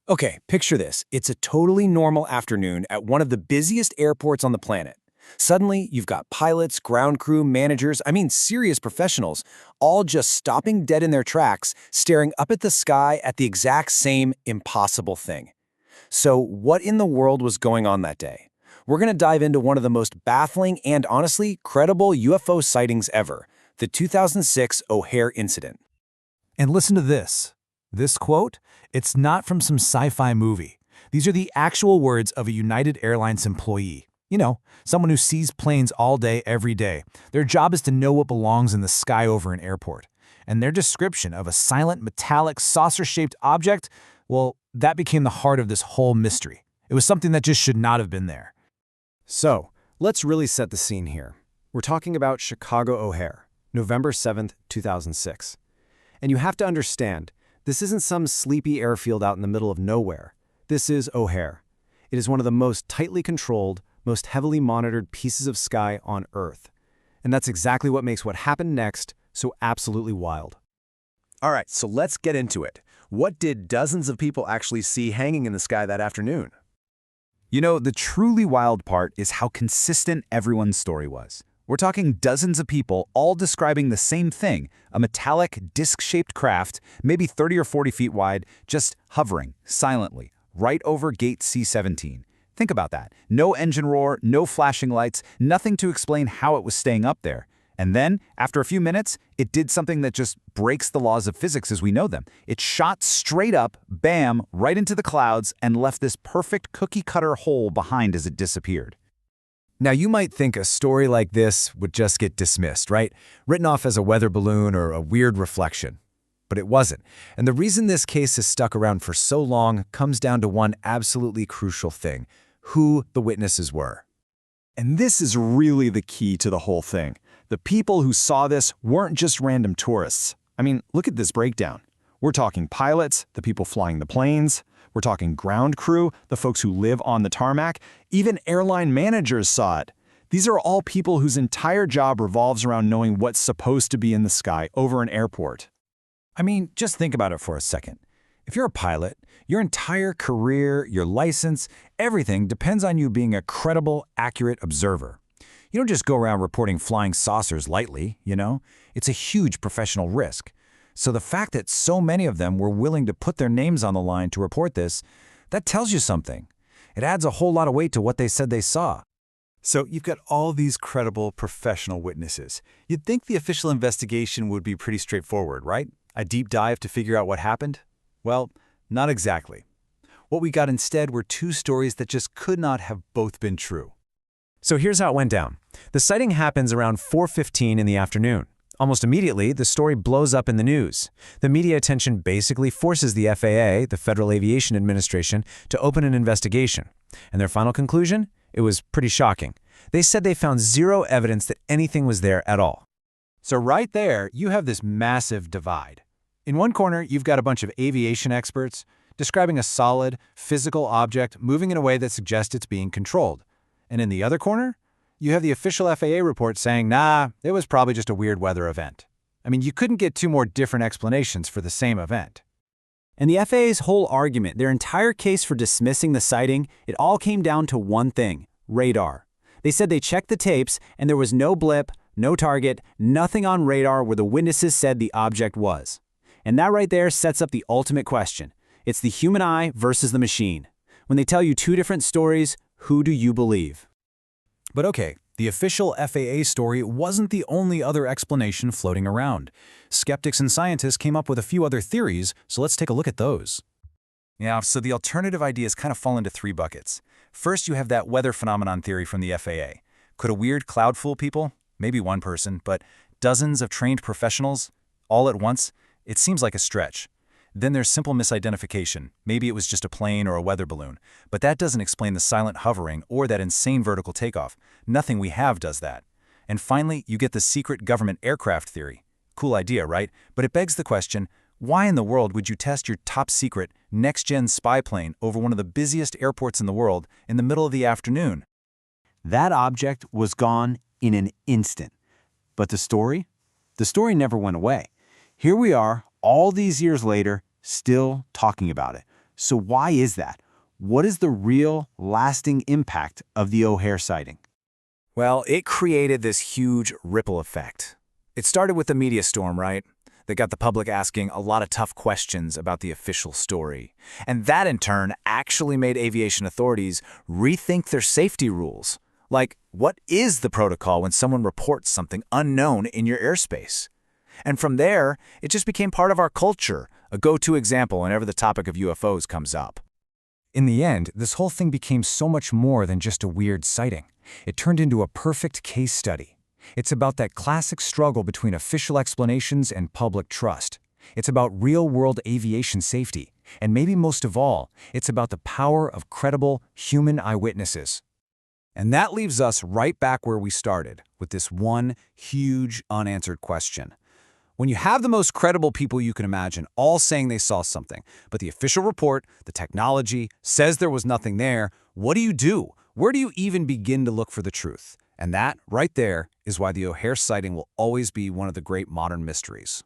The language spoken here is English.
Okay, picture this. It's a totally normal afternoon at one of the busiest airports on the planet. Suddenly, you've got pilots, ground crew, managers, serious professionals, all just stopping dead in their tracks, staring up at the sky at the exact same impossible thing. So, what in the world was going on that day? We're going to dive into one of the most baffling and honestly credible UFO sightings ever, the 2006 O'Hare incident. And listen to this. This quote, it's not from some sci-fi movie. These are the actual words of a United Airlines employee. You know, someone who sees planes all day, every day. Their job is to know what belongs in the sky over an airport. And their description of a silent, metallic, saucer-shaped object, well, that became the heart of this whole mystery. It was something that just should not have been there. So, let's really set the scene here. We're talking about Chicago O'Hare, November 7th, 2006. And you have to understand, this isn't some sleepy airfield out in the middle of nowhere. This is O'Hare. It is one of the most tightly controlled, most heavily monitored pieces of sky on Earth. And that's exactly what makes what happened next so absolutely wild. All right, so let's get into it. What did dozens of people actually see hanging in the sky that afternoon? You know, the truly wild part is how consistent everyone's story was. We're talking dozens of people all describing the same thing, a metallic, disc-shaped craft, maybe 30 or 40 feet wide, just hovering, silently, right over gate C-17. Think about that. No engine roar, no flashing lights, nothing to explain how it was staying up there. And then, after a few minutes, it did something that just breaks the laws of physics as we know them. It shot straight up, bam, right into the clouds and left this perfect cookie-cutter hole behind as it disappeared. Now, you might think a story like this would just get dismissed, right? Written off as a weather balloon or a weird reflection. But it wasn't. And the reason this case has stuck around for so long comes down to one absolutely crucial thing: who the witnesses were. And this is really the key to the whole thing. The people who saw this weren't just random tourists. Look at this breakdown. We're talking pilots, the people flying the planes. We're talking ground crew, the folks who live on the tarmac. Even airline managers saw it. These are all people whose entire job revolves around knowing what's supposed to be in the sky over an airport. Just think about it for a second. If you're a pilot, your entire career, your license, everything depends on you being a credible, accurate observer. You don't just go around reporting flying saucers lightly, you know? It's a huge professional risk. So the fact that so many of them were willing to put their names on the line to report this, that tells you something. It adds a whole lot of weight to what they said they saw. So you've got all these credible professional witnesses. You'd think the official investigation would be pretty straightforward, right? A deep dive to figure out what happened? Well, not exactly. What we got instead were two stories that just could not have both been true. So here's how it went down. The sighting happens around 4:15 in the afternoon. Almost immediately, the story blows up in the news. The media attention basically forces the FAA, the Federal Aviation Administration, to open an investigation. And their final conclusion? It was pretty shocking. They said they found zero evidence that anything was there at all. So right there, you have this massive divide. In one corner, you've got a bunch of aviation experts describing a solid, physical object moving in a way that suggests it's being controlled. And in the other corner, you have the official FAA report saying, nah, it was probably just a weird weather event. You couldn't get two more different explanations for the same event. And the FAA's whole argument, their entire case for dismissing the sighting, it all came down to one thing: radar. They said they checked the tapes and there was no blip, no target, nothing on radar where the witnesses said the object was. And that right there sets up the ultimate question. It's the human eye versus the machine. When they tell you two different stories, who do you believe? But okay, the official FAA story wasn't the only other explanation floating around. Skeptics and scientists came up with a few other theories, so let's take a look at those. Yeah, so the alternative ideas kind of fall into three buckets. First, you have that weather phenomenon theory from the FAA. Could a weird cloud fool people? Maybe one person, but dozens of trained professionals all at once? It seems like a stretch. Then there's simple misidentification. Maybe it was just a plane or a weather balloon. But that doesn't explain the silent hovering or that insane vertical takeoff. Nothing we have does that. And finally, you get the secret government aircraft theory. Cool idea, right? But it begs the question, why in the world would you test your top secret, next-gen spy plane over one of the busiest airports in the world in the middle of the afternoon? That object was gone in an instant. But the story? The story never went away. Here we are, all these years later, still talking about it. So why is that? What is the real, lasting impact of the O'Hare sighting? Well, it created this huge ripple effect. It started with the media storm, right? That got the public asking a lot of tough questions about the official story. And that, in turn, actually made aviation authorities rethink their safety rules. Like, what is the protocol when someone reports something unknown in your airspace? And from there, it just became part of our culture, a go-to example whenever the topic of UFOs comes up. In the end, this whole thing became so much more than just a weird sighting. It turned into a perfect case study. It's about that classic struggle between official explanations and public trust. It's about real-world aviation safety. And maybe most of all, it's about the power of credible human eyewitnesses. And that leaves us right back where we started, with this one huge unanswered question. When you have the most credible people you can imagine all saying they saw something, but the official report, the technology, says there was nothing there, what do? Where do you even begin to look for the truth? And that, right there, is why the O'Hare sighting will always be one of the great modern mysteries.